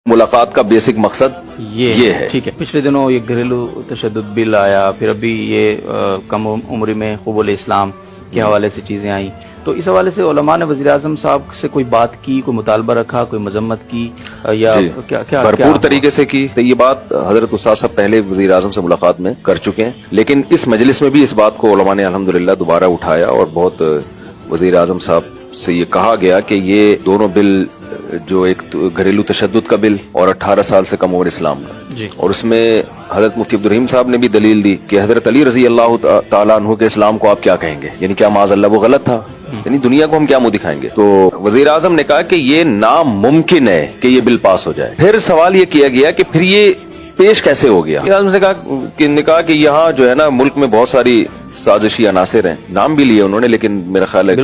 मुलाकात का बेसिक मकसद ये है। ठीक है। पिछले दिनों ये घरेलू तशद्दुद बिल आया, फिर अभी ये कम उम्र में क़बूल इस्लाम के हवाले से चीज़ें आई, तो इस हवाले से उलमा ने वज़ीर आज़म साहब से कोई बात की, कोई मुतालबा रखा, कोई मजम्मत की या क्या भरपूर तरीके से की। तो ये बात हजरत उस्ताद साहब पहले वज़ीर आज़म से मुलाकात में कर चुके हैं, लेकिन इस मजलिस में भी इस बात को उलमा ने अल्हम्दुलिल्लाह दोबारा उठाया और बहुत वज़ीर आज़म साहब से ये कहा गया कि ये दोनों बिल, जो एक घरेलू तशद्दुद का बिल और 18 साल से कम उम्र इस्लाम का, और उसमें हजरत मुफ्ती अब्दुल रहीम साहब ने भी दलील दी कि हजरत अली रजी अल्लाह ताला अन्हु के इस्लाम को आप क्या कहेंगे, यानी क्या माज़अल्लाह वो गलत था, यानी दुनिया को हम क्या मुंह दिखाएंगे। तो वजीर आजम ने कहा कि ये नामुमकिन है कि ये बिल पास हो जाए। फिर सवाल ये किया गया कि फिर ये पेश कैसे हो गया। ने कहा कि यहाँ जो है ना मुल्क में बहुत सारी साजिशी अनासिर हैं, नाम भी लिए उन्होंने, लेकिन मेरा ख्याल है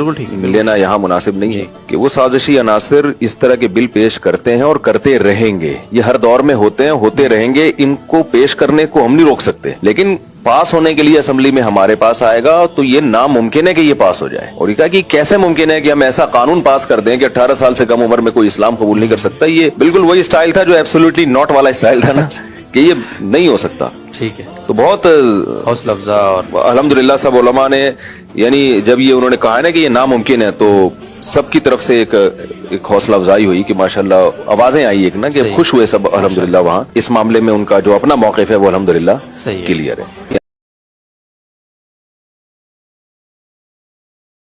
लेना यहाँ मुनासिब नहीं है कि वो साजिशी अनासिर इस तरह के बिल पेश करते हैं और करते रहेंगे। ये हर दौर में होते हैं, होते रहेंगे। इनको पेश करने को हम नहीं रोक सकते, लेकिन पास होने के लिए असेंबली में हमारे पास आएगा तो ये नामुमकिन है कि ये पास हो जाए। और ये कहा कि कैसे मुमकिन है कि हम ऐसा कानून पास कर दें कि 18 साल से कम उम्र में कोई इस्लाम कबूल नहीं कर सकता। ये बिल्कुल वही स्टाइल था जो एब्सोल्युटली नॉट वाला स्टाइल था ना, कि ये नहीं हो सकता। ठीक है। तो बहुत हौसला अफजा और अल्हम्दुलिल्लाह सब उलमा ने, यानी जब ये उन्होंने कहा है ना कि ये नामुमकिन है, तो सबकी तरफ से एक हौसला अफजाई हुई कि माशाल्लाह आवाजें आई एक ना कि खुश हुए सब अल्हम्दुलिल्लाह। वहाँ इस मामले में उनका जो अपना मौक़िफ़ है वो अल्हम्दुलिल्लाह क्लियर है।